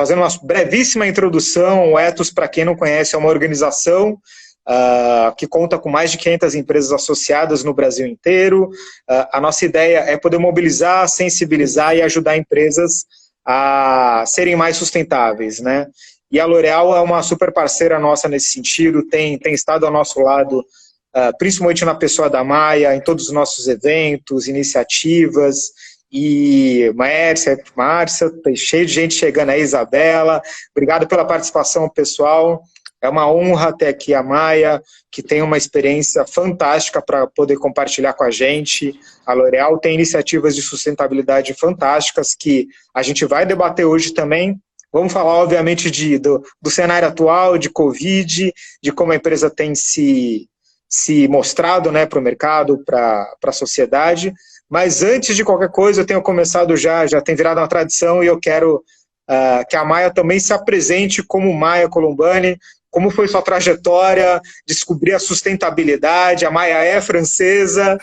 fazendo uma brevíssima introdução, o Ethos, para quem não conhece, é uma organização que conta com mais de 500 empresas associadas no Brasil inteiro. A nossa ideia é poder mobilizar, sensibilizar e ajudar empresas a serem mais sustentáveis, né? E a L'Oréal é uma super parceira nossa nesse sentido, tem estado ao nosso lado, principalmente na pessoa da Maia, em todos os nossos eventos, iniciativas, e Márcia, tá cheio de gente chegando aí, Isabela, obrigado pela participação, pessoal. É uma honra ter aqui a Maia, que tem uma experiência fantástica para poder compartilhar com a gente. A L'Oréal tem iniciativas de sustentabilidade fantásticas que a gente vai debater hoje também. Vamos falar, obviamente, do cenário atual, de Covid, de como a empresa tem se mostrado, né, para o mercado, para a sociedade. Mas antes de qualquer coisa, eu tenho começado já tem virado uma tradição, e eu quero que a Maia também se apresente como Maia Colombani. Como foi sua trajetória, descobrir a sustentabilidade? A Maia é francesa,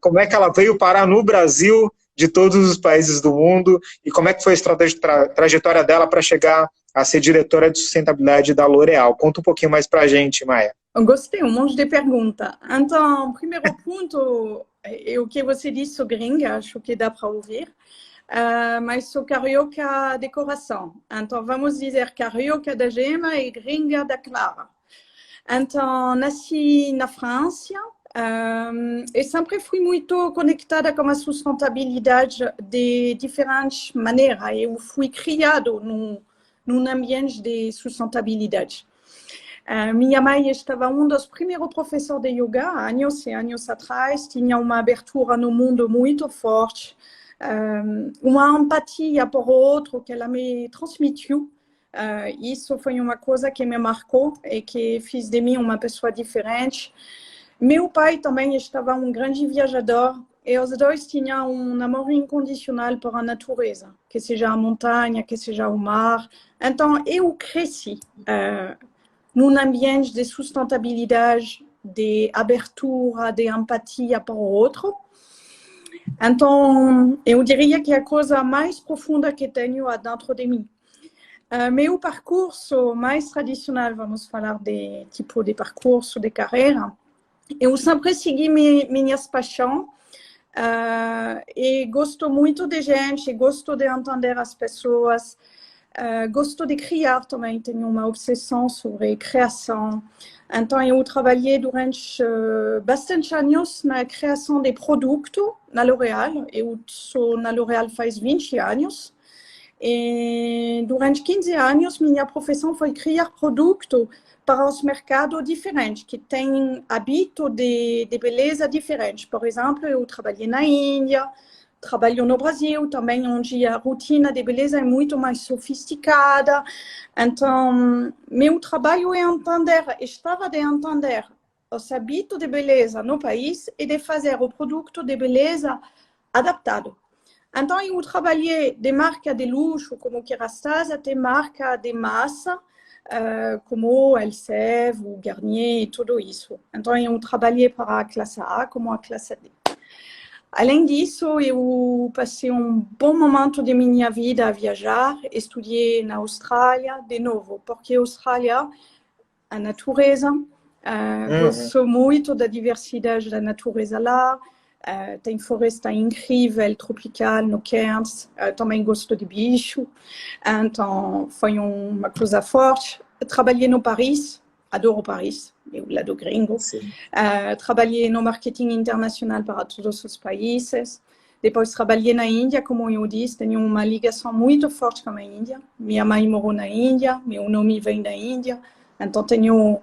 como é que ela veio parar no Brasil, de todos os países do mundo, e como é que foi a trajetória dela para chegar a ser diretora de sustentabilidade da L'Oréal? Conta um pouquinho mais para a gente, Maia. Eu gostei, um monte de perguntas. Então, primeiro ponto, o que você disse sou gringa, acho que dá para ouvir. Mas sou carioca de coração. Então, vamos dizer carioca da gema e gringa da clara. Então, nasci na França e sempre fui muito conectada com a sustentabilidade de diferentes maneiras. Eu fui criado num ambiente de sustentabilidade. Minha mãe estava dos primeiros professores de yoga, anos e anos atrás, tinha uma abertura no mundo muito forte, uma empatia por outro que ela me transmitiu. Isso foi uma coisa que me marcou e que fez de mim uma pessoa diferente. Meu pai também estava grande viajador e os dois tinham amor incondicional por a natureza, que seja a montanha, que seja o mar. Então, eu cresci num ambiente de sustentabilidade, de abertura, de empatia por o outro. Então, eu diria que a coisa mais profunda que tenho dentro de mim. Meu percurso mais tradicional, vamos falar de tipo de percurso, de carreira, eu sempre segui minhas paixões e gosto muito de gente, gosto de entender as pessoas, gosto de criar também, tenho uma obsessão sobre criação. Então, eu trabalhei durante bastante anos na criação de produtos na L'Oréal. Eu sou na L'Oréal faz 20 anos. E durante 15 anos, minha profissão foi criar produtos para os mercados diferentes, que têm hábito de beleza diferente. Por exemplo, eu trabalhei na Índia, trabalho no Brasil também, onde a rotina de beleza é muito mais sofisticada. Então, meu trabalho é estava de entender os hábitos de beleza no país e de fazer o produto de beleza adaptado. Então, eu trabalhei de marca de luxo, como Kérastase, até marca de massa, como Elseve, o Garnier e tudo isso. Então, eu trabalhei para a classe A como a classe D. Além disso, eu passei bom momento de minha vida a viajar, estudei na Austrália, de novo, porque a Austrália, a natureza, gosto muito da diversidade da natureza lá, tem floresta incrível, tropical, no Cairns, também gosto de bicho, então foi uma coisa forte. Trabalhei no Paris, adoro Paris, eu lado gringo. Trabalhei no marketing internacional para todos os países. Depois trabalhei na Índia, como eu disse, tenho uma ligação muito forte com a Índia. Minha mãe morou na Índia, meu nome vem da Índia, então tenho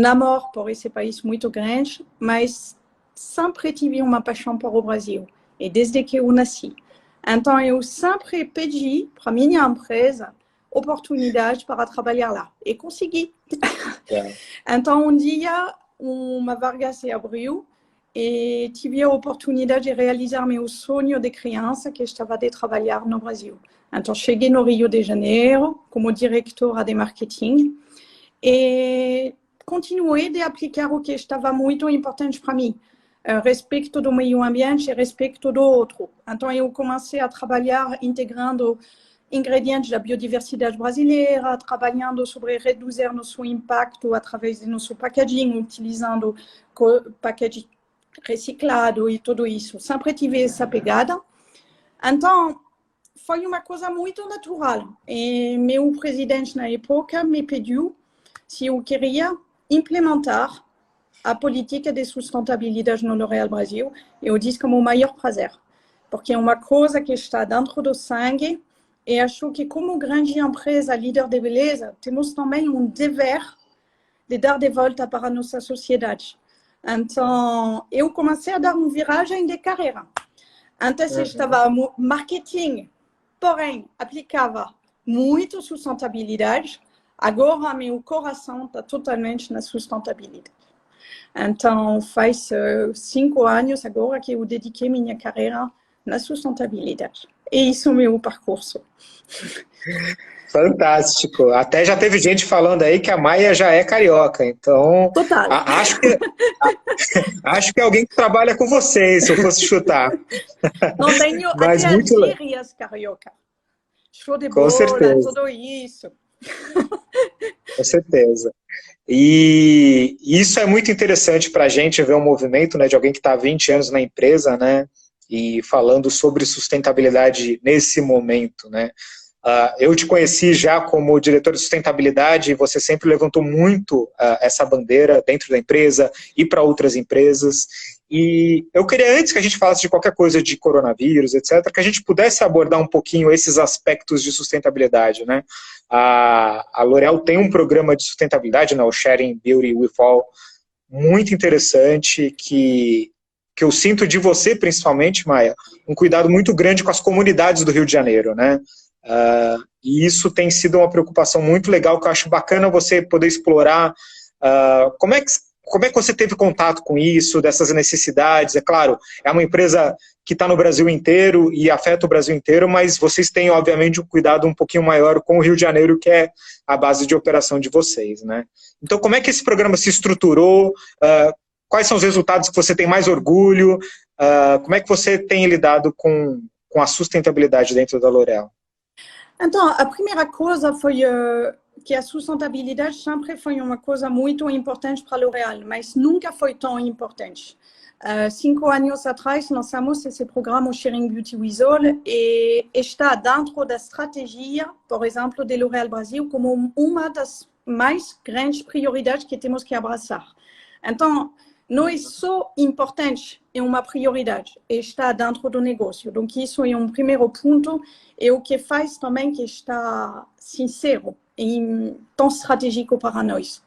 amor por esse país muito grande, mas sempre tive uma paixão por o Brasil, e desde que eu nasci. Então, eu sempre pedi para minha empresa oportunidade para trabalhar lá, e consegui. Então, dia, uma vaga se abriu, e tive a oportunidade de realizar meu sonho de criança, que estava de trabalhar no Brasil. Então, cheguei no Rio de Janeiro, como diretora de marketing, e continuei de aplicar o que estava muito importante para mim. Respeito do meio ambiente e respeito do outro. Então, eu comecei a trabalhar integrando ingredientes da biodiversidade brasileira, trabalhando sobre reduzir nosso impacto através do nosso packaging, utilizando packaging reciclado e tudo isso. Sempre tive essa pegada. Então, foi uma coisa muito natural. E meu presidente, na época, me pediu se eu queria implementar a política de sustentabilidade no L'Oréal Brasil. Eu disse como o maior prazer, porque é uma coisa que está dentro do sangue e acho que, como grande empresa líder de beleza, temos também um dever de dar de volta para a nossa sociedade. Então, eu comecei a dar uma viragem de carreira. Antes eu estava no marketing, porém, aplicava muito sustentabilidade. Agora, meu coração está totalmente na sustentabilidade. Então, faz 5 anos agora que eu dediquei minha carreira na sustentabilidade. E isso é o meu percurso. Fantástico. Até já teve gente falando aí que a Maia já é carioca. Então, Total. acho que é alguém que trabalha com vocês, se eu fosse chutar. Não tenho Mas até muito... as gírias carioca. Show de Com bola, certeza. tudo isso. Com certeza. E isso é muito interessante para a gente ver um movimento, né, de alguém que está há 20 anos na empresa, né, e falando sobre sustentabilidade nesse momento, né. Eu te conheci já como diretor de sustentabilidade e você sempre levantou muito essa bandeira dentro da empresa e para outras empresas. E eu queria, antes que a gente falasse de qualquer coisa de coronavírus, etc., que a gente pudesse abordar um pouquinho esses aspectos de sustentabilidade, né? A L'Oréal tem um programa de sustentabilidade, né, o Sharing Beauty with All, muito interessante, que eu sinto de você, principalmente, Maia, um cuidado muito grande com as comunidades do Rio de Janeiro, né? E isso tem sido uma preocupação muito legal, que eu acho bacana você poder explorar. Como é que você teve contato com isso, dessas necessidades? É claro, é uma empresa que está no Brasil inteiro e afeta o Brasil inteiro, mas vocês têm, obviamente, um cuidado um pouquinho maior com o Rio de Janeiro, que é a base de operação de vocês, né? Então, como é que esse programa se estruturou? Quais são os resultados que você tem mais orgulho? Como é que você tem lidado com a sustentabilidade dentro da L'Oréal? Então, a primeira coisa foi que a sustentabilidade sempre foi uma coisa muito importante para a L'Oréal, mas nunca foi tão importante. 5 anos atrás, lançamos esse programa Sharing Beauty with All e está dentro da estratégia, por exemplo, de L'Oréal Brasil, como uma das mais grandes prioridades que temos que abraçar. Então, não é só importante, é uma prioridade, está dentro do negócio. Então, isso é um primeiro ponto, e o que faz também que está sincero e tão estratégico para nós.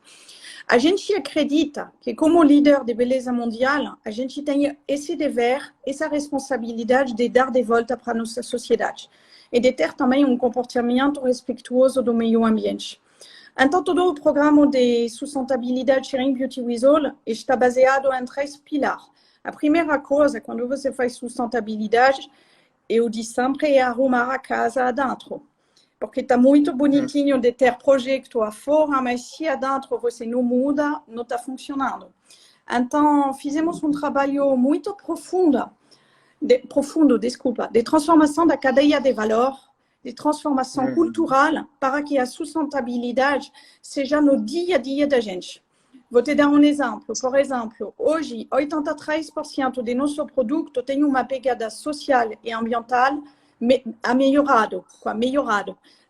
A gente acredita que, como líder de beleza mundial, a gente tem esse dever, essa responsabilidade de dar de volta para a nossa sociedade e de ter também um comportamento respeituoso do meio ambiente. Então, todo o programa de sustentabilidade Sharing Beauty with All está baseado em 3 pilares. A primeira coisa, quando você faz sustentabilidade, eu digo sempre, é arrumar a casa adentro. Porque está muito bonitinho de ter projeto afora, mas se adentro você não muda, não está funcionando. Então, fizemos um trabalho muito profundo, de transformação da cadeia de valor, de transformação cultural, para que a sustentabilidade seja no dia a dia da gente. Vou te dar um exemplo. Por exemplo, hoje, 83% de nosso produto tem uma pegada social e ambiental melhorado.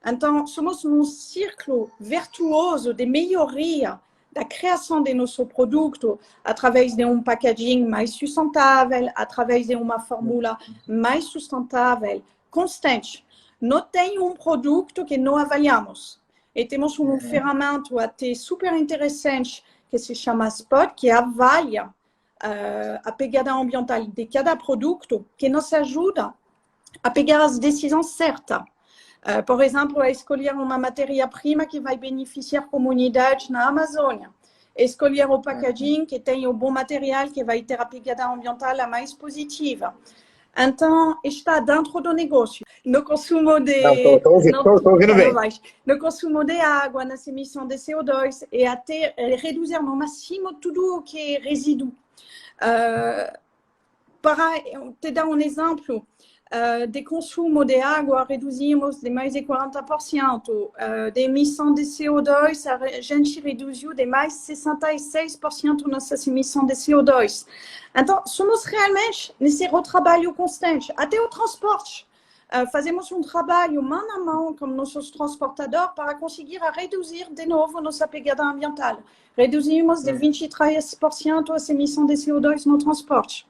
Então, somos num círculo virtuoso de melhoria da criação de nosso produto através de um packaging mais sustentável, através de uma fórmula mais sustentável, constante. Não tem um produto que não avaliamos. E temos uma ferramenta até super interessante que se chama Spot, que avalia a pegada ambiental de cada produto, que nos ajuda a pegar as decisões certas. Por exemplo, a escolher uma matéria-prima que vai beneficiar comunidades na Amazônia. Escolher o packaging que tem o bom material, que vai ter a pegada ambiental a mais positiva. Então, está dentro do negócio. No consumo de... Estou ouvindo bem. No consumo de água, nas emissões de CO2 e até reduzir no máximo tudo o que é resíduo. Para te dar um exemplo, de consumo de água, reduzimos de mais de 40%. De emissão de CO2, a gente reduziu de mais de 66% nossas emissões de CO2. Então, somos realmente nesse trabalho constante. Até o transporte. Fazemos trabalho mão a mão com nossos transportadores para conseguir reduzir de novo nossa pegada ambiental. Reduzimos de 23% as emissões de CO2 no transporte.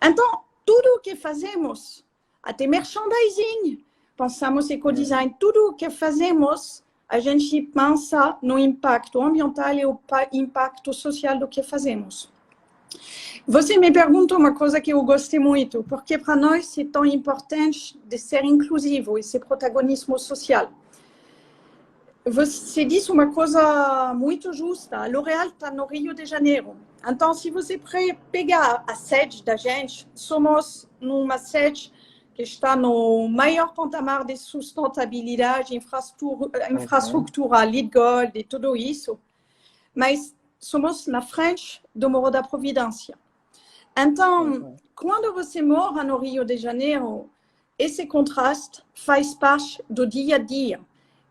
Então, tudo o que fazemos, até merchandising, pensamos ecodesign, tudo o que fazemos, a gente pensa no impacto ambiental e o impacto social do que fazemos. Você me pergunta uma coisa que eu gostei muito, porque para nós é tão importante de ser inclusivo, esse protagonismo social. Você disse uma coisa muito justa, a L'Oréal está no Rio de Janeiro. Então, se você pegar a sede da gente, somos numa sede que está no maior patamar de sustentabilidade, infraestrutura, LEED Gold e tudo isso, mas somos na frente do Morro da Providência. Então, quando você mora no Rio de Janeiro, esse contraste faz parte do dia a dia.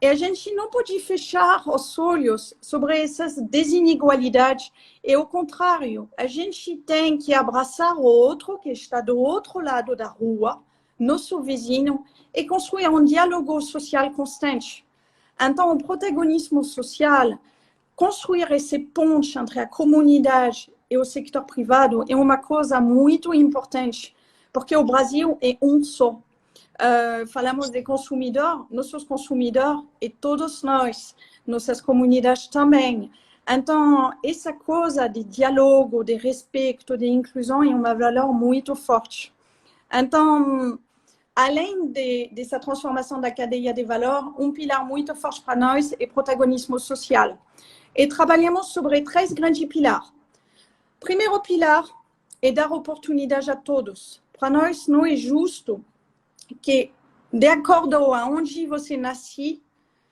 E a gente não pode fechar os olhos sobre essas desigualdades. E, ao contrário, a gente tem que abraçar o outro que está do outro lado da rua, nosso vizinho, e construir um diálogo social constante. Então, o protagonismo social, construir esse ponte entre a comunidade e o setor privado é uma coisa muito importante, porque o Brasil é um só. Falamos de consumidor, nossos consumidores e todos nós, nossas comunidades também. Então, essa coisa de diálogo, de respeito, de inclusão é uma valor muito forte. Então, além dessa transformação da cadeia de valor, pilar muito forte para nós é protagonismo social. E trabalhamos sobre 3 grandes pilares. Primeiro pilar é dar oportunidade a todos. Para nós não é justo que, de acordo aonde você nasce,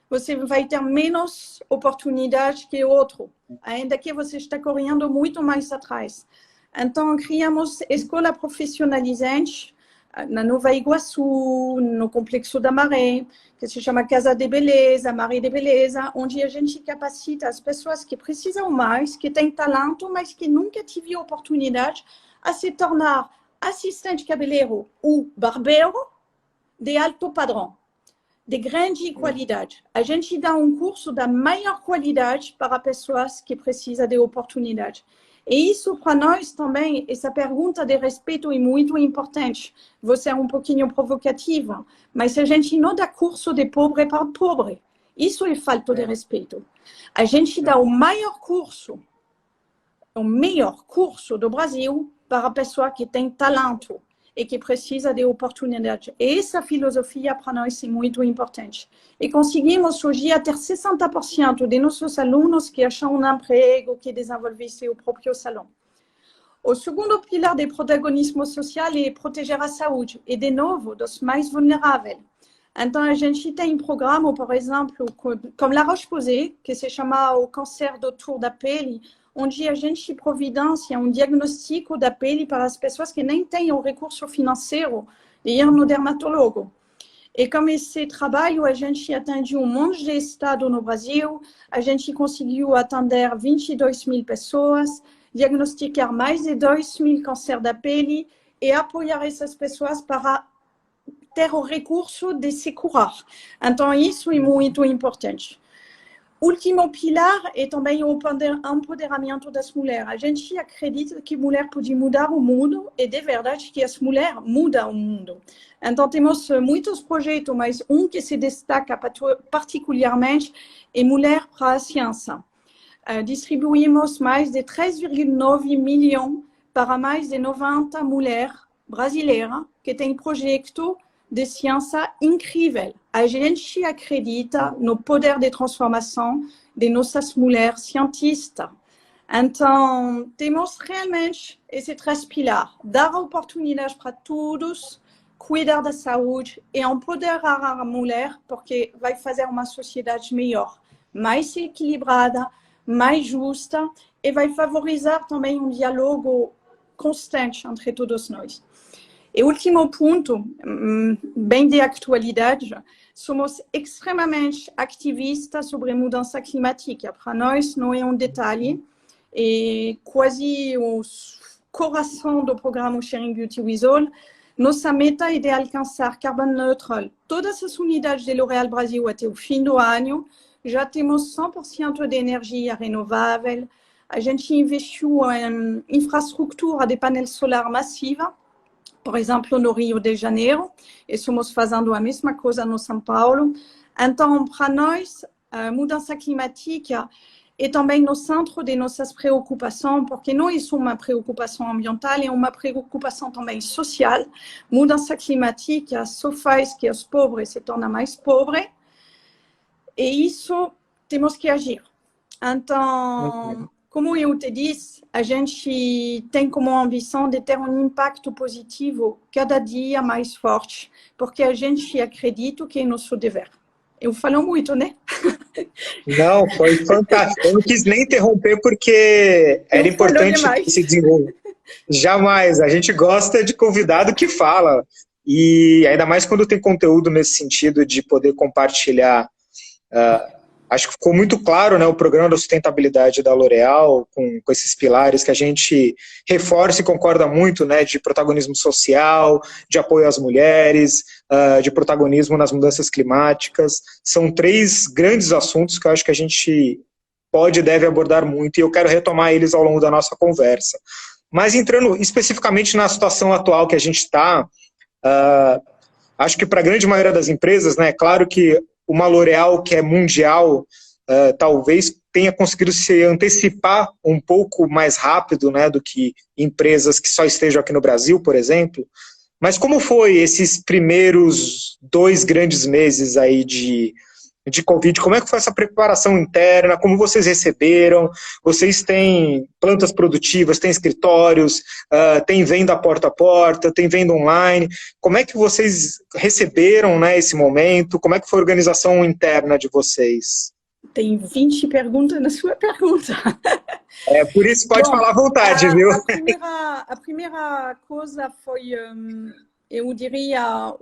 você vai ter menos oportunidade que o outro, ainda que você está correndo muito mais atrás. Então, criamos escola profissionalizante na Nova Iguaçu, no Complexo da Maré, que se chama Casa de Beleza, Maré de Beleza, onde a gente capacita as pessoas que precisam mais, que têm talento, mas que nunca tiveram oportunidade a se tornar assistente cabeleireiro ou barbeiro de alto padrão, de grande qualidade. A gente dá curso da maior qualidade para pessoas que precisam de oportunidade. E isso, para nós também, essa pergunta de respeito é muito importante. Você é pouquinho provocativa, mas a gente não dá curso de pobre para pobre. Isso é falta de respeito. A gente dá o melhor curso do Brasil para a pessoa que tem talento e que precisa de oportunidade. E essa filosofia, para nós, é muito importante. E conseguimos, hoje, ter 60% de nossos alunos que acham emprego, que desenvolvem seu próprio salão. O segundo pilar de protagonismo social é proteger a saúde, e, de novo, dos mais vulneráveis. Então, a gente tem programa, por exemplo, como La Roche-Posay, que se chama o câncer do tour da pele, onde a gente providencia diagnóstico da pele para as pessoas que nem têm o recurso financeiro de ir no dermatólogo. E com esse trabalho, a gente atendeu monte de estado no Brasil, a gente conseguiu atender 22.000 pessoas, diagnosticar mais de 2.000 câncer da pele e apoiar essas pessoas para ter o recurso de se curar. Então, isso é muito importante. Último pilar é também o empoderamento das mulheres. A gente acredita que a mulher pode mudar o mundo e, de verdade, que as mulheres mudam o mundo. Então, temos muitos projetos, mas que se destaca particularmente é Mulher para a Ciência. Distribuímos mais de 3,9 milhões para mais de 90 mulheres brasileiras que têm projetos de ciência incrível. A gente acredita no poder de transformação de nossas mulheres cientistas. Então, temos realmente esses 3 pilares. Dar oportunidades para todos, cuidar da saúde e empoderar a mulher, porque vai fazer uma sociedade melhor, mais equilibrada, mais justa e vai favorizar também diálogo constante entre todos nós. E último ponto, bem de atualidade, somos extremamente ativistas sobre mudança climática. Para nós não é detalhe, é quase o coração do programa Sharing Beauty with All. Nossa meta é de alcançar carbono neutral todas as unidades de L'Oréal Brasil até o fim do ano. Já temos 100% de energia renovável. A gente investiu em infraestrutura de painel solar massiva, por exemplo, no Rio de Janeiro, e estamos fazendo a mesma coisa no São Paulo. Então, para nós, a mudança climática é também no centro de nossas preocupações, porque não é só uma preocupação ambiental, é uma preocupação também social. Mudança climática só faz que os pobres se tornem mais pobres, e isso temos que agir. Então, como eu te disse, a gente tem como ambição de ter um impacto positivo cada dia mais forte, porque a gente acredita que é nosso dever. Eu falo muito, né? Não, foi fantástico. Eu não quis nem interromper porque era importante se desenvolver. Jamais. A gente gosta de convidado que fala. E ainda mais quando tem conteúdo nesse sentido de poder compartilhar. Acho que ficou muito claro, né, o programa da sustentabilidade da L'Oréal, com esses pilares que a gente reforça e concorda muito, né, de protagonismo social, de apoio às mulheres, de protagonismo nas mudanças climáticas. São 3 grandes assuntos que eu acho que a gente pode e deve abordar muito, e eu quero retomar eles ao longo da nossa conversa. Mas entrando especificamente na situação atual que a gente está, acho que para a grande maioria das empresas, né, é claro que uma L'Oréal que é mundial, talvez tenha conseguido se antecipar um pouco mais rápido, né, do que empresas que só estejam aqui no Brasil, por exemplo. Mas como foi esses primeiros 2 grandes meses aí de Covid? Como é que foi essa preparação interna? Como vocês receberam? Vocês têm plantas produtivas, têm escritórios, têm venda porta a porta, têm venda online? Como é que vocês receberam, né, esse momento? Como é que foi a organização interna de vocês? Tem 20 perguntas na sua pergunta. Por isso pode falar à vontade, viu? A primeira coisa foi, eu diria,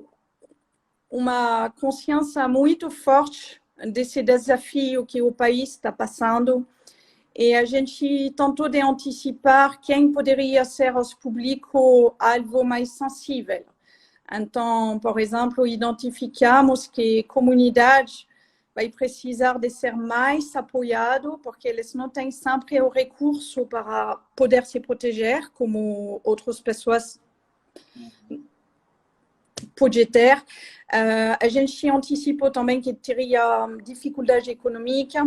uma consciência muito forte desse desafio que o país está passando, e a gente tentou de antecipar quem poderia ser os público-alvo mais sensível. Então, por exemplo, identificamos que comunidade vai precisar de ser mais apoiado, porque eles não têm sempre o recurso para poder se proteger, como outras pessoas podem ter. A gente anticipou também que teria dificuldade econômica.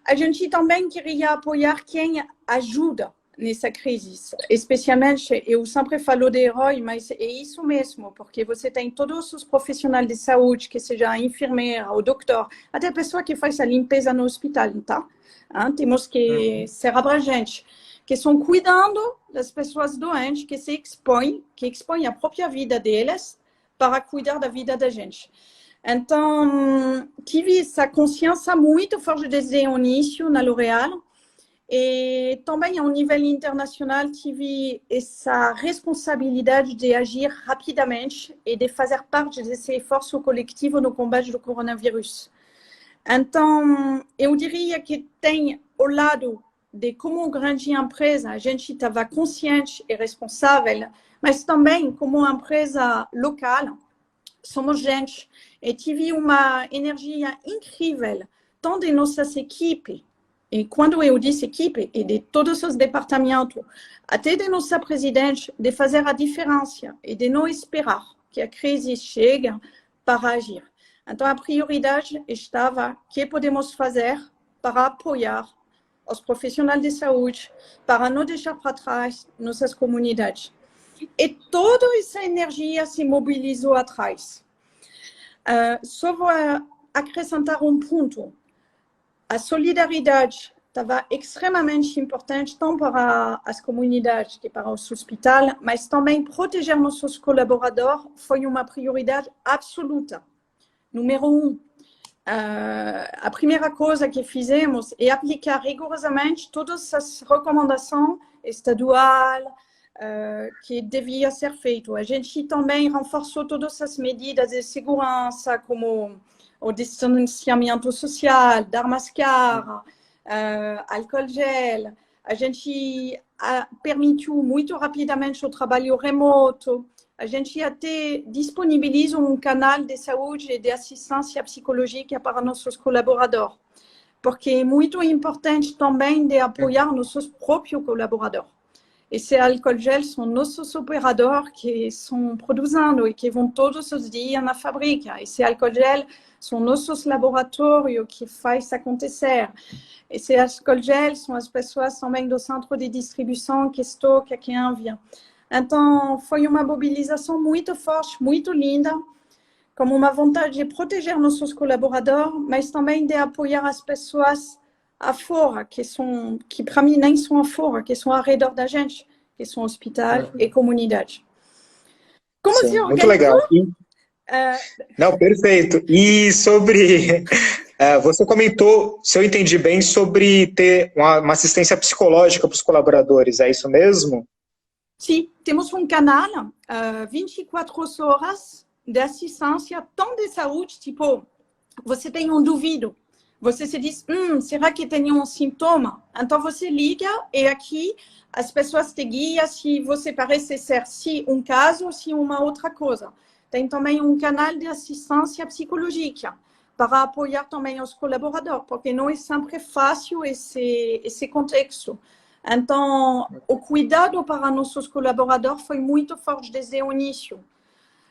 A gente também queria apoiar quem ajuda nessa crise, especialmente, eu sempre falo de herói, mas é isso mesmo, porque você tem todos os profissionais de saúde, que seja a enfermeira, o doutor, até a pessoa que faz a limpeza no hospital, tá? Temos que ser abrangentes, que estão cuidando das pessoas doentes, que se expõem, que expõem a própria vida delas para cuidar da vida da gente. Então, tive essa consciência muito forte desde o início na L'Oréal. E também, ao nível internacional, tive essa responsabilidade de agir rapidamente e de fazer parte desse esforço coletivo no combate do coronavírus. Então, eu diria que tem o lado de como grande empresa a gente estava consciente e responsável, mas também como empresa local, somos gente e tive uma energia incrível, tanto de nossas equipes. E quando eu disse equipe, e de todos os departamentos, até de nossa presidente, de fazer a diferença e de não esperar que a crise chegue para agir. Então, a prioridade estava o que podemos fazer para apoiar os profissionais de saúde, para não deixar para trás nossas comunidades. E toda essa energia se mobilizou atrás. Só vou acrescentar um ponto. A solidariedade estava extremamente importante, tanto para as comunidades que para os hospitais, mas também proteger nossos colaboradores foi uma prioridade absoluta. Número 1. A primeira coisa que fizemos é aplicar rigorosamente todas as recomendações estaduais, que devia ser feito. A gente também reforçou todas as medidas de segurança, como o distanciamento social, dar máscara, álcool gel. A gente permitiu muito rapidamente o trabalho remoto. A gente até disponibiliza um canal de saúde e de assistência psicológica para nossos colaboradores, porque é muito importante também de apoiar nossos próprios colaboradores. Esse álcool gel são nossos operadores que estão produzindo e que vão todos os dias na fábrica. Esse álcool gel são nossos laboratórios que faz acontecer. Esse álcool gel são as pessoas também do centro de distribuição que estocam, que enviam. Então, foi uma mobilização muito forte, muito linda, como uma vontade de proteger nossos colaboradores, mas também de apoiar as pessoas afora, que para mim nem são afora, que são ao redor da gente, que são hospital e comunidade. Como Sim, se organizou? muito legal. Não, perfeito. E sobre... você comentou, se eu entendi bem, sobre ter uma assistência psicológica para os colaboradores, é isso mesmo? Sim, temos um canal 24 horas de assistência, tanto de saúde, tipo, você tem um duvido, você se diz, será que tem um sintoma? Então você liga e aqui as pessoas te guiam se você parece ser se um caso ou se uma outra coisa. Tem também um canal de assistência psicológica para apoiar também os colaboradores, porque não é sempre fácil esse contexto. Então, o cuidado para nossos colaboradores foi muito forte desde o início.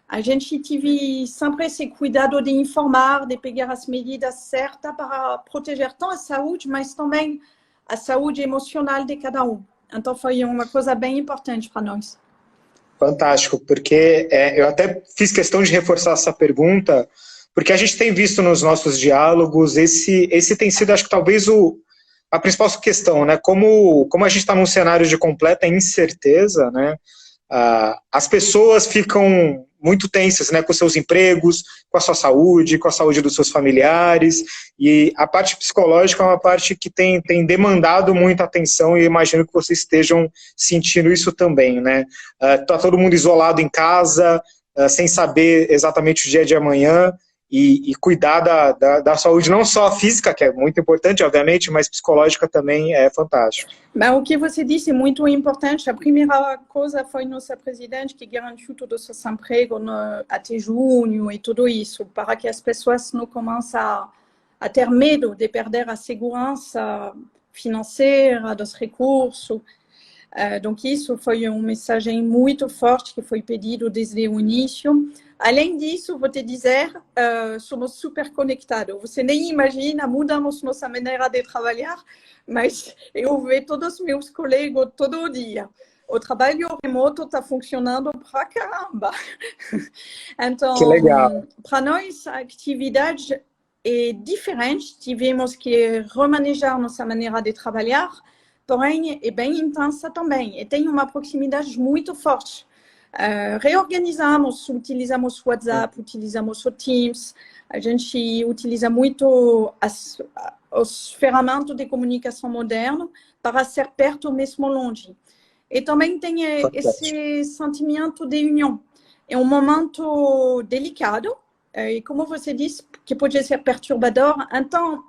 A gente teve sempre esse cuidado de informar, de pegar as medidas certas para proteger tanto a saúde, mas também a saúde emocional de cada um. Então, foi uma coisa bem importante para nós. Fantástico, porque eu até fiz questão de reforçar essa pergunta, porque a gente tem visto nos nossos diálogos, esse tem sido, acho que talvez a principal questão, né? Como a gente está num cenário de completa incerteza, né? As pessoas ficam muito tensas, né, com seus empregos, com a sua saúde, com a saúde dos seus familiares, e a parte psicológica é uma parte que tem demandado muita atenção, e imagino que vocês estejam sentindo isso também, né? Tá todo mundo isolado em casa, sem saber exatamente o dia de amanhã, e cuidar da saúde, não só física, que é muito importante, obviamente, mas psicológica também é fantástico. Mas o que você disse é muito importante. A primeira coisa foi nossa presidente que garantiu todo esse emprego até junho e tudo isso, para que as pessoas não comecem a ter medo de perder a segurança financeira, dos recursos. Donc, isso foi uma mensagem muito forte que foi pedido desde o início. Além disso, vou te dizer, somos super conectados. Você nem imagina, mudamos nossa maneira de trabalhar, mas eu vejo todos os meus colegas todo dia. O trabalho remoto está funcionando pra caramba. Então, que legal. Para nós, a atividade é diferente. Tivemos que remanejar nossa maneira de trabalhar, porém é bem intensa também. E tem uma proximidade muito forte. Reorganizamos, utilizamos o WhatsApp, utilizamos o Teams, a gente utiliza muito as ferramentas de comunicação moderna para ser perto mesmo longe. E também tem esse sentimento de união. É um momento delicado, e como você disse, que pode ser perturbador, então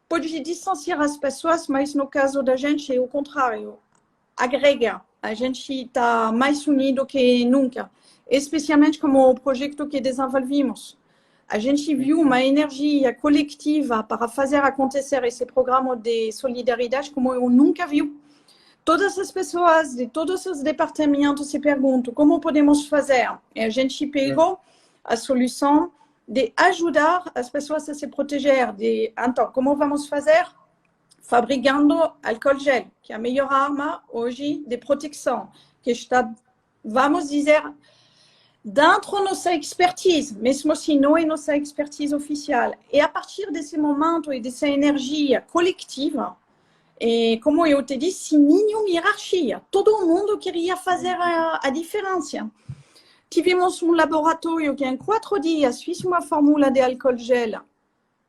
pode distanciar as pessoas, mas no caso da gente é o contrário, agrega. A gente está mais unido que nunca, especialmente como o projeto que desenvolvimos. A gente viu uma energia coletiva para fazer acontecer esse programa de solidariedade como eu nunca vi. Todas as pessoas de todos os departamentos se perguntam como podemos fazer. E a gente pegou a solução de ajudar as pessoas a se proteger. Então, como vamos fazer? Fabricando álcool gel, que é a melhor arma hoje de proteção, que está, vamos dizer, dentro da nossa expertise, mesmo se não é nossa expertise oficial. E a partir desse momento e dessa energia coletiva, e como eu te disse, sem nenhuma hierarquia, todo mundo queria fazer a diferença. Tivemos um laboratório que em 4 dias fez uma fórmula de álcool gel,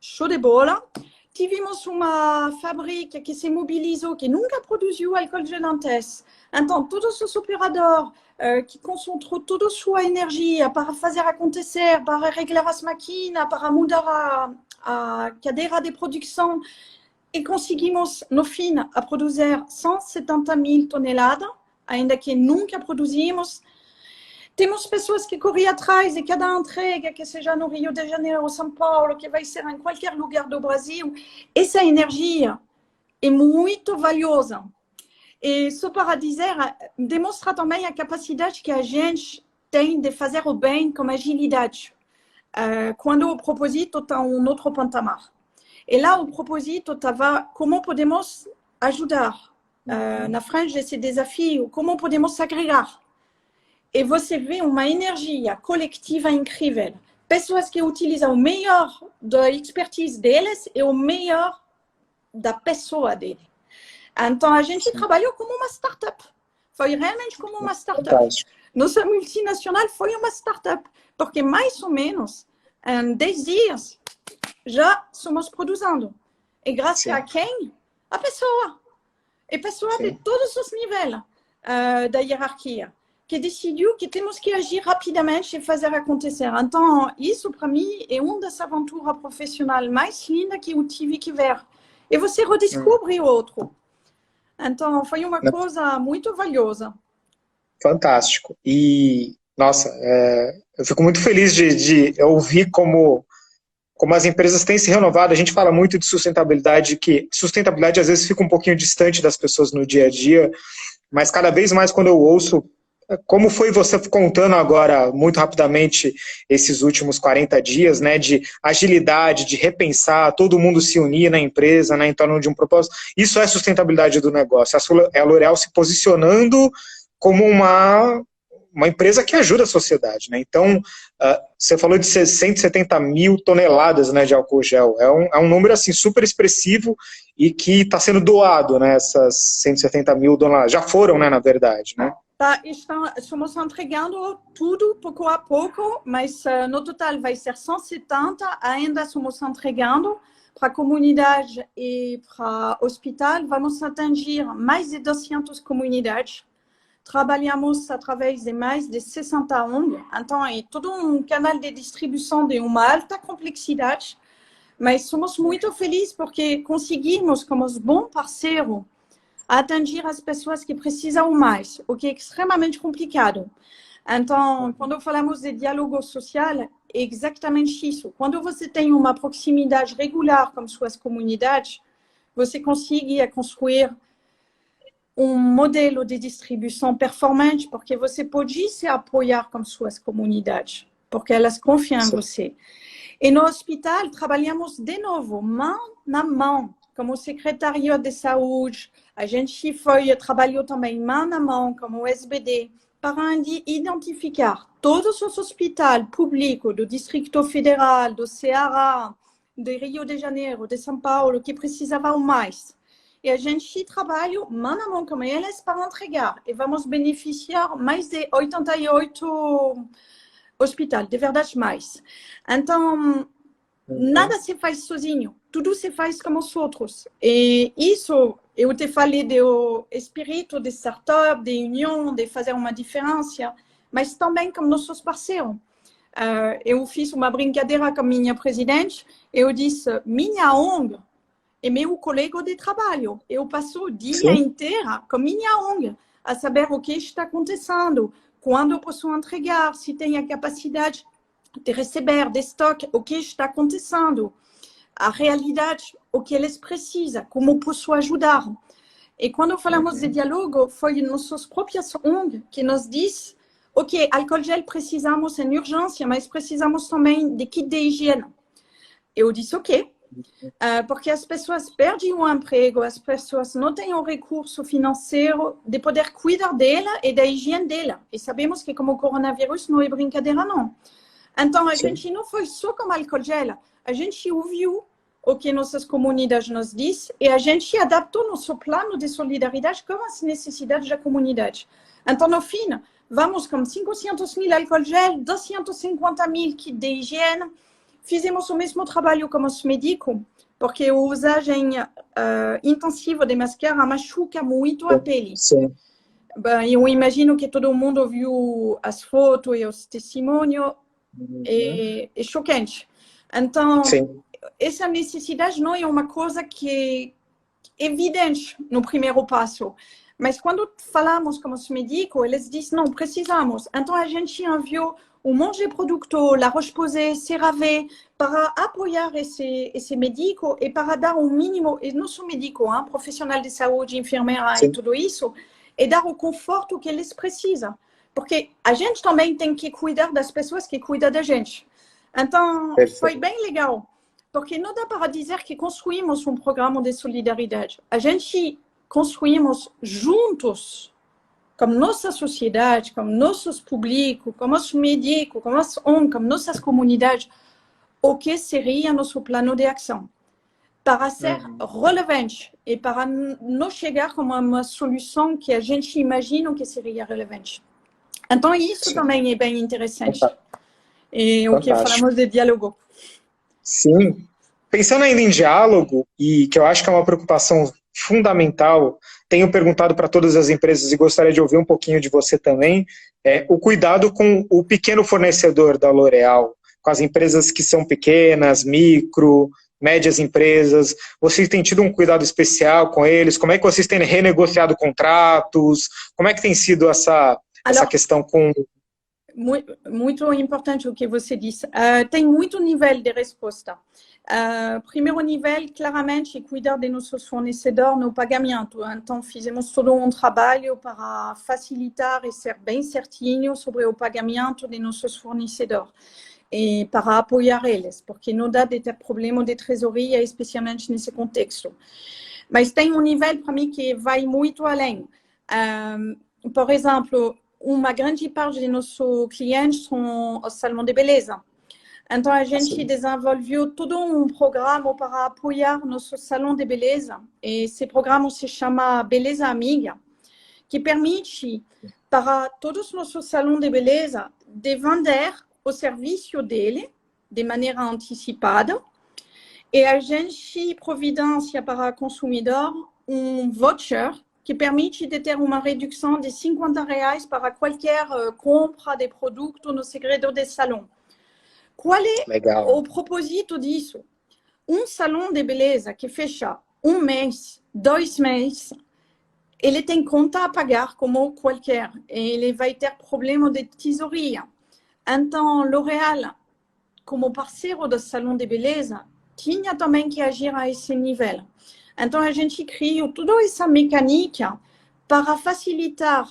show de bola. Tivemos uma fábrica que se mobilizou, que nunca produziu álcool gel antes. Então, todos os operadores que concentram toda a sua energia para fazer acontecer, para arreglar as máquinas, para mudar a cadeira de produção, e conseguimos, no fim, a produzir 170.000 toneladas, ainda que nunca produzimos. Temos pessoas que correm atrás de cada entrega, que seja no Rio de Janeiro ou São Paulo, que vai ser em qualquer lugar do Brasil. Essa energia é muito valiosa. E só para dizer, demonstra também a capacidade que a gente tem de fazer o bem com agilidade, quando o propósito está em outro patamar. E lá, o propósito estava como podemos ajudar na frente desse desafio, como podemos agregar. E você vê uma energia coletiva incrível. Pessoas que utilizam o melhor da expertise deles e o melhor da pessoa dele. Então, a gente trabalhou como uma startup. Foi realmente como uma startup. Nossa multinacional foi uma startup. Porque, mais ou menos, em 10 dias, já somos produzindo. E graças a quem? A pessoa. E pessoa de todos os níveis da hierarquia, que decidiu que temos que agir rapidamente e fazer acontecer. Então, isso, para mim, é uma das aventuras profissionais mais lindas que eu tive que ver. E você redescobre outro. Então, foi uma coisa muito valiosa. Fantástico. E, nossa, eu fico muito feliz de ouvir como as empresas têm se renovado. A gente fala muito de sustentabilidade, que sustentabilidade às vezes fica um pouquinho distante das pessoas no dia a dia, mas cada vez mais quando eu ouço, como foi você contando agora, muito rapidamente, esses últimos 40 dias, né, de agilidade, de repensar, todo mundo se unir na empresa, né, em torno de um propósito, isso é sustentabilidade do negócio. É a L'Oréal se posicionando como uma empresa que ajuda a sociedade, né? Então, você falou de 170.000 toneladas, né, de álcool gel. É um número assim, super expressivo e que está sendo doado, né? Essas 170.000 toneladas. Já foram, né, na verdade, né? Estamos entregando tudo pouco a pouco, mas no total vai ser 170. Ainda estamos entregando para a comunidade e para o hospital. Vamos atingir mais de 200 comunidades. Trabalhamos através de mais de 60 ONG. Então, é todo um canal de distribuição de uma alta complexidade, mas somos muito felizes porque conseguimos, como bom parceiro, atingir as pessoas que precisam mais, o que é extremamente complicado. Então, quando falamos de diálogo social, é exatamente isso. Quando você tem uma proximidade regular com suas comunidades, você consegue construir modelo de distribuição performante, porque você pode se apoiar com suas comunidades, porque elas confiam em você. E no hospital, trabalhamos de novo, mão na mão, como secretário de saúde. A gente trabalhou também mão na mão, como SBD, para identificar todos os hospitais públicos do Distrito Federal, do Ceará, do Rio de Janeiro, de São Paulo, que precisavam mais. E a gente trabalha mão a mão com eles para entregar. E vamos beneficiar mais de 88 hospitais, de verdade mais. Então, nada se faz sozinho. Tudo se faz com os outros. E isso, eu te falei do espírito de startup, de união, de fazer uma diferença, mas também com nossos parceiros. Eu fiz uma brincadeira com minha presidente. Eu disse, minha ONG é meu colega de trabalho. Eu passo o dia inteiro com minha ONG a saber o que está acontecendo, quando eu posso entregar, se tem a capacidade de receber de estoque, o que está acontecendo, a realidade, o que eles precisam, como posso ajudar. E quando falamos de diálogo, foi nossas próprias ONG que nos diz, ok, álcool gel precisamos em urgência, mas precisamos também de kit de higiene. Eu disse, ok, porque as pessoas perdem o emprego, as pessoas não têm o recurso financeiro de poder cuidar dela e da higiene dela. E sabemos que como o coronavírus não é brincadeira, não. Então, a gente não foi só com álcool gel, a gente ouviu o que nossas comunidades nos dizem e a gente adaptou nosso plano de solidariedade com as necessidades da comunidade. Então, no fim, vamos com 500.000 álcool gel, 250.000 kits de higiene. Fizemos o mesmo trabalho com os médicos, porque a usagem intensiva de máscara machuca muito a pele. Ben, eu imagino que todo mundo viu as fotos e os testemunhos, é chocante. Então, Sim. essa necessidade não é uma coisa que é evidente no primeiro passo. Mas quando falamos com os médicos, eles dizem, não, precisamos. Então, a gente enviou um monte de produtos, La Roche-Posay, CeraVe, para apoiar esse médico e para dar um mínimo, e não só médico, profissional de saúde, enfermeira e tudo isso, e dar o conforto que eles precisam. Porque a gente também tem que cuidar das pessoas que cuidam da gente. Então, foi bem legal. Porque não dá para dizer que construímos um programa de solidariedade. A gente construímos juntos, como nossa sociedade, como nossos públicos, como os médicos, como as ONGs, como nossas comunidades, o que seria nosso plano de ação. Para ser relevante e para não chegar como uma solução que a gente imagina que seria relevante. Então, isso também é bem interessante. E o que falamos de diálogo. Sim. Pensando ainda em diálogo, e que eu acho que é uma preocupação fundamental, tenho perguntado para todas as empresas e gostaria de ouvir um pouquinho de você também, o cuidado com o pequeno fornecedor da L'Oréal, com as empresas que são pequenas, micro, médias empresas. Vocês têm tido um cuidado especial com eles? Como é que vocês têm renegociado contratos? Como é que tem sido essa questão com... Muito importante o que você disse. Tem muito nível de resposta. Primeiro nível, claramente, é cuidar de nossos fornecedores no pagamento. Então, fizemos todo um trabalho para facilitar e ser bem certinho sobre o pagamento de nossos fornecedores e para apoiar eles, porque não dá de ter problema de tresoreria, especialmente nesse contexto. Mas tem um nível, para mim, que vai muito além. Por exemplo, uma grande parte de nossos clientes são os salões de beleza. Então, a gente desenvolveu todo um programa para apoiar nosso salão de beleza. E esse programa se chama Beleza Amiga, que permite para todos os nossos salões de beleza de vender o serviço dele de maneira antecipada. E a gente providencia para o consumidor um voucher que permite de ter uma redução de R$50 para qualquer compra de produto no segredo de salão. Qual é o propósito disso? Um salão de beleza que fecha 1 mês, 2 meses, ele tem conta a pagar como qualquer. Ele vai ter problema de tesouraria. Então, L'Oréal, como parceiro do salão de beleza, tinha também que agir a esse nível. Então, a gente criou toda essa mecânica para facilitar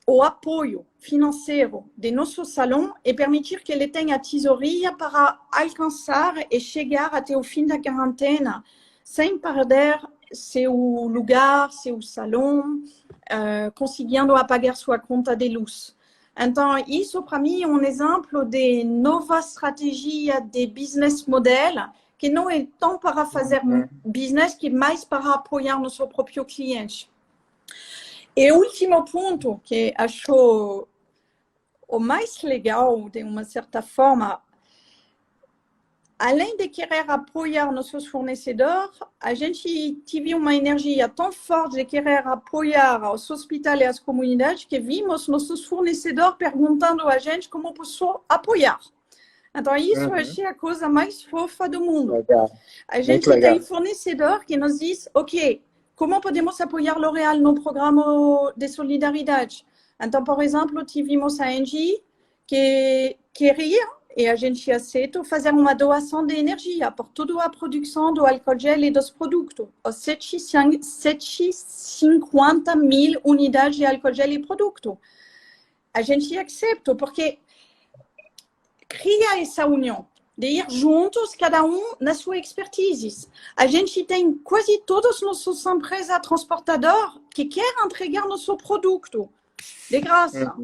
o apoio financeiro de nosso salão e permitir que ele tenha tesouraria para alcançar e chegar até o fim da quarentena sem perder seu lugar, seu salão, conseguindo pagar sua conta de luz. Então, isso para mim é um exemplo de nova estratégia de business model que não é tão para fazer business, que mais para apoiar nosso próprio cliente. E o último ponto que acho o mais legal, de uma certa forma, além de querer apoiar nossos fornecedores, a gente teve uma energia tão forte de querer apoiar os hospitais e as comunidades que vimos nossos fornecedores perguntando a gente como posso apoiar. Então, isso eu achei a coisa mais fofa do mundo. Legal. A gente tem fornecedor que nos diz, ok, como podemos apoiar L'Oréal no programa de solidariedade? Então, por exemplo, tivemos a Engie que queria, e a gente aceitou, fazer uma doação de energia por toda a produção do álcool gel e dos produtos. Os 750 mil unidades de álcool gel e produto. A gente aceita, porque cria essa união, de ir juntos, cada um na sua expertise. A gente tem quase todas as nossas empresas transportadoras que querem entregar nosso produto de graça.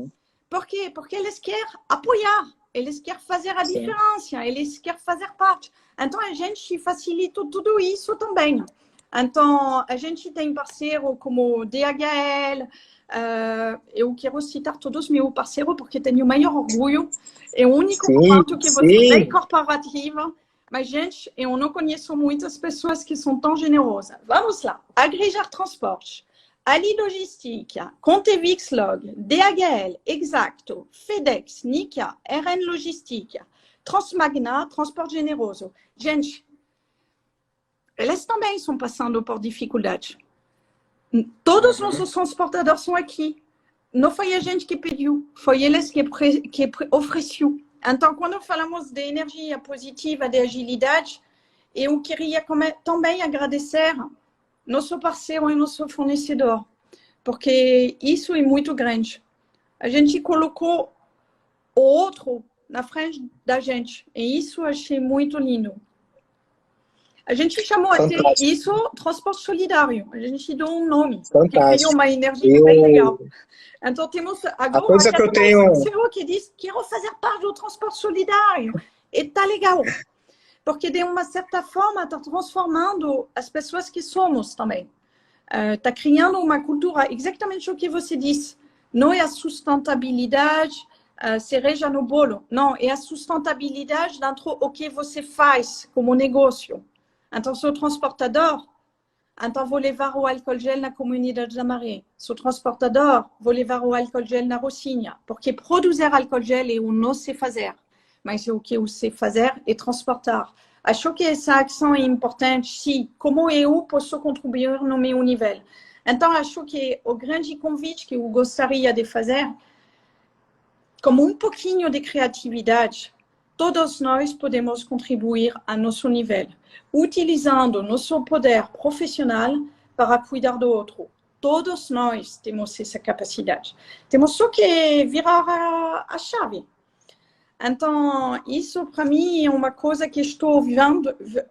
Por quê? Porque eles querem apoiar, eles querem fazer a diferença, eles querem fazer parte. Então, a gente facilita tudo isso também. Então, a gente tem parceiros como DHL. Eu quero citar todos os meus parceiros porque tenho o maior orgulho. É o único ponto que você é corporativa. Mas, gente, eu não conheço muitas pessoas que são tão generosas. Vamos lá. Agregar Transporte, Ali Logistica, Conte Vixlog, DHL, Exacto, FedEx, Nika, RN Logistica, Transmagna, Transporte Generoso. Gente, elas também estão passando por dificuldades. Todos os nossos transportadores são aqui. Não foi a gente que pediu, foi eles que ofereceu. Então, quando falamos de energia positiva, de agilidade, eu queria também agradecer nosso parceiro e nosso fornecedor, porque isso é muito grande. A gente colocou o outro na frente da gente, e isso eu achei muito lindo. A gente chamou até isso transporte solidário, a gente deu um nome, que criou uma energia bem legal. Então, temos agora coisa que eu tenho que diz que quero fazer parte do transporte solidário, e tá legal. Porque, de uma certa forma, está transformando as pessoas que somos também. Está criando uma cultura, exatamente o que você disse. Não é a sustentabilidade, cereja no bolo. Não, é a sustentabilidade dentro do que você faz como negócio. Então, sou transportador, então vou levar o álcool gel na comunidade da Maré. Sou transportador, vou levar o álcool gel na Rocinha. Porque produzir álcool gel é o não sei fazer. Mas o que eu sei fazer é transportar. Acho que essa ação é importante, sim, como eu posso contribuir no meu nível. Então, acho que o grande convite que eu gostaria de fazer, como um pouquinho de criatividade, todos nós podemos contribuir a nosso nível, utilizando nosso poder profissional para cuidar do outro. Todos nós temos essa capacidade. Temos só que virar a chave. Então, isso para mim é uma coisa que estou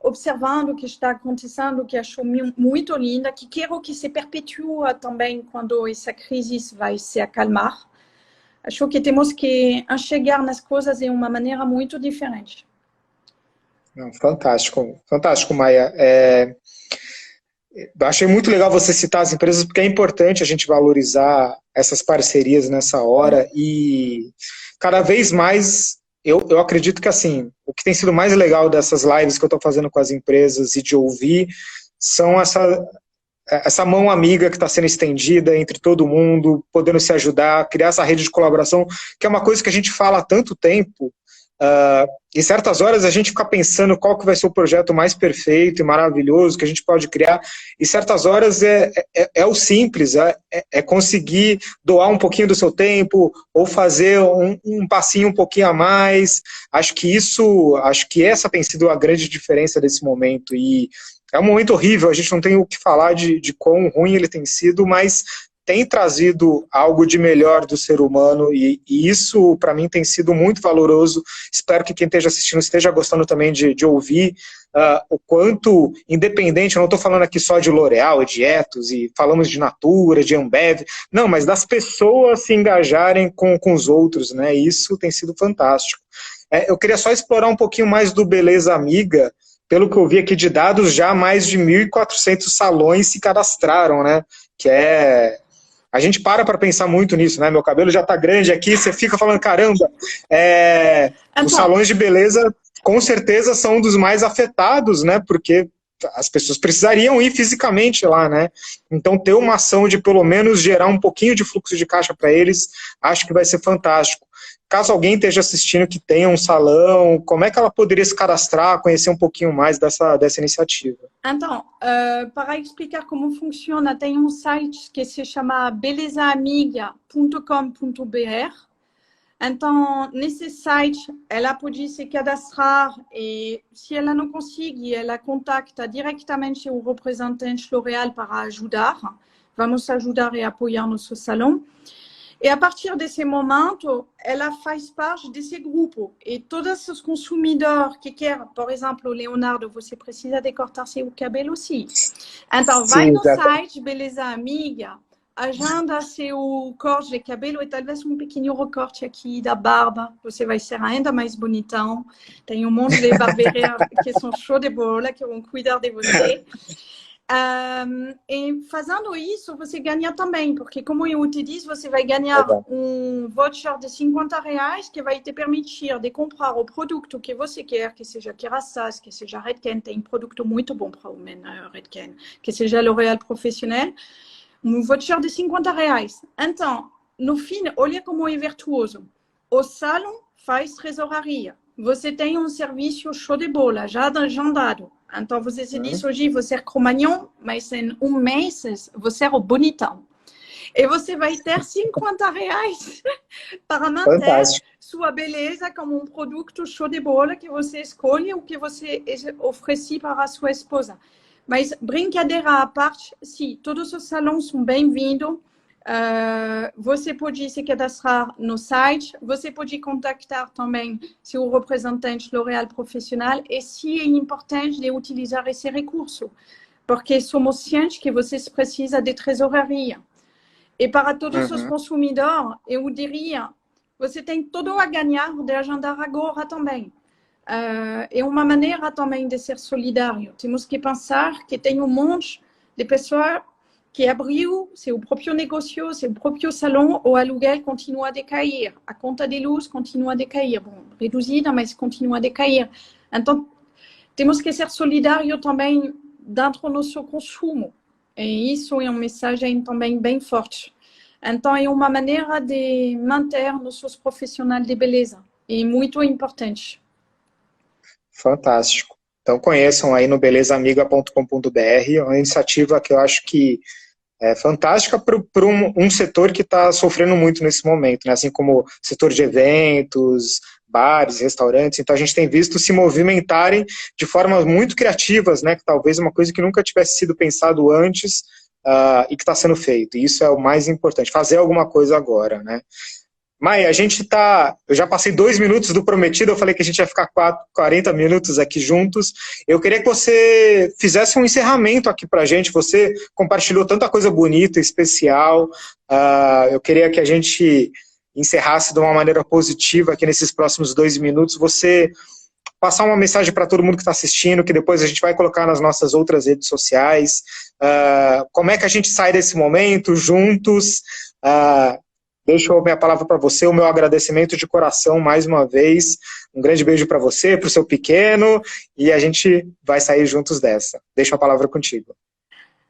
observando, que está acontecendo, que acho muito linda, que quero que se perpetue também quando essa crise vai se acalmar. Acho que temos que enxergar nas coisas de uma maneira muito diferente. Fantástico, fantástico, Maia. Eu achei muito legal você citar as empresas, porque é importante a gente valorizar essas parcerias nessa hora e cada vez mais eu acredito que assim, o que tem sido mais legal dessas lives que eu estou fazendo com as empresas e de ouvir são essa mão amiga que está sendo estendida entre todo mundo, podendo se ajudar, criar essa rede de colaboração, que é uma coisa que a gente fala há tanto tempo. Em certas horas a gente fica pensando qual que vai ser o projeto mais perfeito e maravilhoso que a gente pode criar, e certas horas é o simples, é conseguir doar um pouquinho do seu tempo, ou fazer um passinho um pouquinho a mais. Acho que essa tem sido a grande diferença desse momento, e é um momento horrível, a gente não tem o que falar de quão ruim ele tem sido, mas tem trazido algo de melhor do ser humano, e isso para mim tem sido muito valoroso. Espero que quem esteja assistindo esteja gostando também de ouvir o quanto, independente, eu não estou falando aqui só de L'Oréal, de Ethos, e falamos de Natura, de Ambev, não, mas das pessoas se engajarem com os outros, né? Isso tem sido fantástico. Eu queria só explorar um pouquinho mais do Beleza Amiga. Pelo que eu vi aqui de dados, já mais de 1.400 salões se cadastraram, né? Que a gente para pensar muito nisso, né? Meu cabelo já tá grande aqui, você fica falando, caramba, os salões de beleza com certeza são um dos mais afetados, né? Porque as pessoas precisariam ir fisicamente lá, né? Então ter uma ação de pelo menos gerar um pouquinho de fluxo de caixa para eles, acho que vai ser fantástico. Caso alguém esteja assistindo que tenha um salão, como é que ela poderia se cadastrar, conhecer um pouquinho mais dessa iniciativa? Então, para explicar como funciona, tem um site que se chama belezaamiga.com.br. Então, nesse site, ela pode se cadastrar e, se ela não consegue, ela contacta diretamente o representante L'Oréal para ajudar. Vamos ajudar e apoiar nosso salão. E a partir desse momento, ela faz parte desse grupo. E todos os consumidores que querem, por exemplo, Leonardo, você precisa de cortar seu cabelo sim. Então, vai no site Beleza Amiga, agenda seu corte de cabelo e talvez um pequeno recorte aqui da barba. Você vai ser ainda mais bonitão. Tem um monte de barbeiras que são show de bola, que vão cuidar de você. E fazendo isso, você ganha também, porque como eu te disse, você vai ganhar um voucher de R$50 que vai te permitir de comprar o produto que você quer, que seja Kérastase, que seja Redken, tem um produto muito bom para o homem, Redken, que seja L'Oréal Professionnel. um voucher de R$ 50. Então, no fim, olha como é virtuoso. O salão faz tresoraria. Você tem um serviço show de bola, já agendado. Então, você se diz hoje, você é cromagnon, mas em um mês, você é o bonitão. E você vai ter R$ 50 para manter Fantástico. sua beleza como um produto show de bola que você escolhe ou que você oferece para a sua esposa. Mas, brincadeira à parte, sim, todos os salões são bem-vindos. Você pode se cadastrar no site, você pode contactar também seu representante L'Oréal profissional e se é importante de utilizar esse recurso, porque somos cientes que vocês precisam de tesouraria. E para todos os consumidores, eu diria, você tem tudo a ganhar de agendar agora também. É uma maneira também de ser solidário. Temos que pensar que tem um monte de pessoas que abriu seu próprio negócio, seu próprio salão, o aluguel continua a decair, a conta de luz continua a decair, bom, reduzida, mas continua a decair. Então, temos que ser solidários também dentro do nosso consumo. E isso é uma mensagem também bem forte. Então, é uma maneira de manter nossos profissionais de beleza. É muito importante. Fantástico. Então conheçam aí no belezaamiga.com.br, é uma iniciativa que eu acho que é fantástica para um setor que está sofrendo muito nesse momento, né? Assim como o setor de eventos, bares, restaurantes. Então a gente tem visto se movimentarem de formas muito criativas, né? Que talvez uma coisa que nunca tivesse sido pensado antes e que está sendo feito. E isso é o mais importante, fazer alguma coisa agora, né? Mai, eu já passei 2 minutos do prometido, eu falei que a gente ia ficar 40 minutos aqui juntos. Eu queria que você fizesse um encerramento aqui pra gente, você compartilhou tanta coisa bonita, especial, eu queria que a gente encerrasse de uma maneira positiva aqui nesses próximos 2 minutos, você passar uma mensagem para todo mundo que está assistindo, que depois a gente vai colocar nas nossas outras redes sociais, como é que a gente sai desse momento juntos, deixo a minha palavra para você, o meu agradecimento de coração mais uma vez. Um grande beijo para você, para o seu pequeno, e a gente vai sair juntos dessa. Deixo a palavra contigo.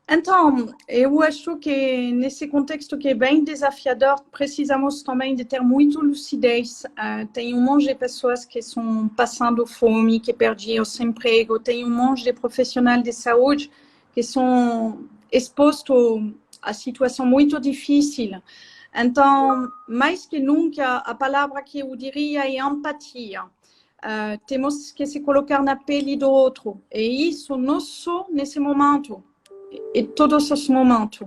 Então, eu acho que nesse contexto que é bem desafiador, precisamos também de ter muito lucidez. Tem um monte de pessoas que estão passando fome, que perderam o seu emprego, tem um monte de profissionais de saúde que são expostos a situação muito difícil. Então, mais que nunca, a palavra que eu diria é empatia. Temos que se colocar na pele do outro. E isso não só nesse momento, em todos os momentos.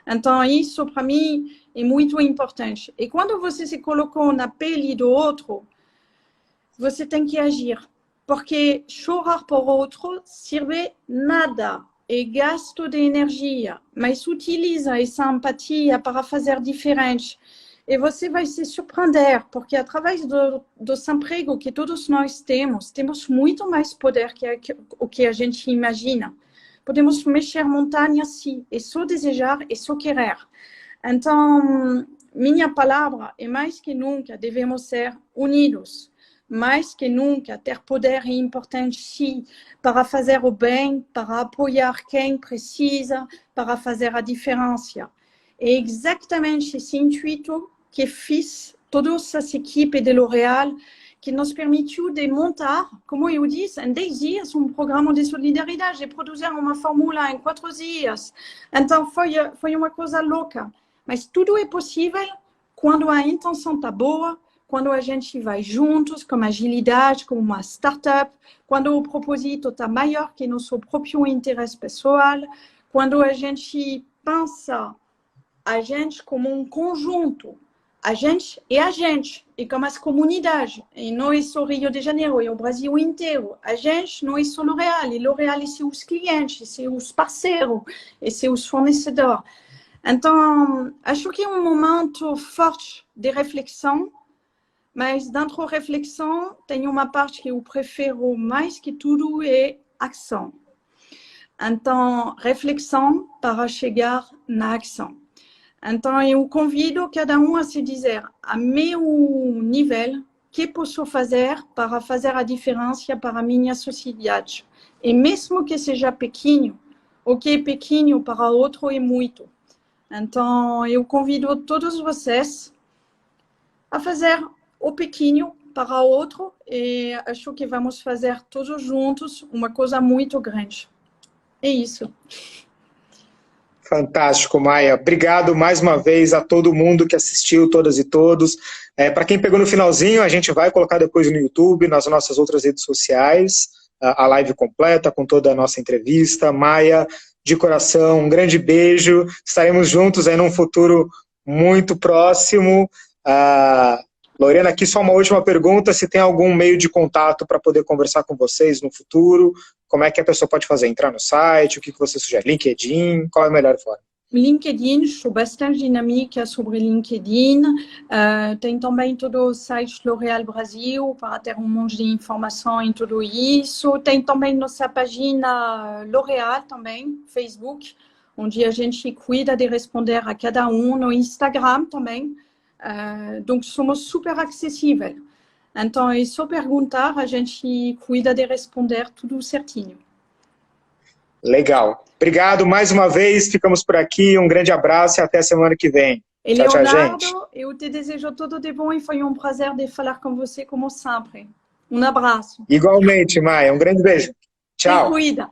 Então, isso, para mim, é muito importante. E quando você se colocou na pele do outro, você tem que agir. Porque chorar por outro serve nada. É gasto de energia, mas utiliza essa empatia para fazer diferente. E você vai se surpreender, porque através do emprego que todos nós temos muito mais poder que o que a gente imagina. Podemos mexer montanhas, sim, é só desejar, é só querer. Então, minha palavra é mais que nunca devemos ser unidos. Mais que nunca, ter poder é importante, sim, para fazer o bem, para apoiar quem precisa, para fazer a diferença. É exatamente esse intuito que fiz todas as equipes de L'Oréal, que nos permitiu de montar, como eu disse, em 10 dias, um programa de solidariedade, de produzir uma fórmula em 4 dias. Então, foi uma coisa louca. Mas tudo é possível quando a intenção está boa, quando a gente vai juntos, com agilidade, como uma startup, quando o propósito está maior que nosso próprio interesse pessoal, quando a gente pensa a gente como um conjunto, a gente, e como as comunidades, e não é só Rio de Janeiro, é o Brasil inteiro. A gente não é só L'Oréal, e L'Oréal é seus clientes, seus parceiros, e seus fornecedores. Então, acho que é um momento forte de reflexão, mas dentro da reflexão tem uma parte que eu prefiro mais que tudo, é ação. Então, reflexão para chegar na ação. Então, eu convido cada um a se dizer, a meu nível, o que posso fazer para fazer a diferença para a minha sociedade. E mesmo que seja pequeno, o que é pequeno para outro é muito. Então, eu convido todos vocês a fazer o pequeno para o outro e acho que vamos fazer todos juntos uma coisa muito grande. É isso. Fantástico, Maia. Obrigado mais uma vez a todo mundo que assistiu, todas e todos. Para quem pegou no finalzinho, a gente vai colocar depois no YouTube, nas nossas outras redes sociais, a live completa com toda a nossa entrevista. Maia, de coração, um grande beijo. Estaremos juntos aí num futuro muito próximo. Lorena, aqui só uma última pergunta, se tem algum meio de contato para poder conversar com vocês no futuro, como é que a pessoa pode fazer? Entrar no site, o que você sugere? LinkedIn, qual é a melhor forma? LinkedIn, estou bastante dinâmica sobre LinkedIn, tem também todo o site L'Oréal Brasil para ter um monte de informação em tudo isso, tem também nossa página L'Oréal também, Facebook, onde a gente cuida de responder a cada um, no Instagram também, donc somos super acessíveis. Então é só perguntar, a gente cuida de responder tudo certinho. Legal. Obrigado mais uma vez, ficamos por aqui, um grande abraço e até a semana que vem. Tchau, Leonardo, tchau, gente. Eu te desejo tudo de bom e foi um prazer de falar com você como sempre. Um abraço. Igualmente, Maia, um grande beijo. Tchau. Se cuida.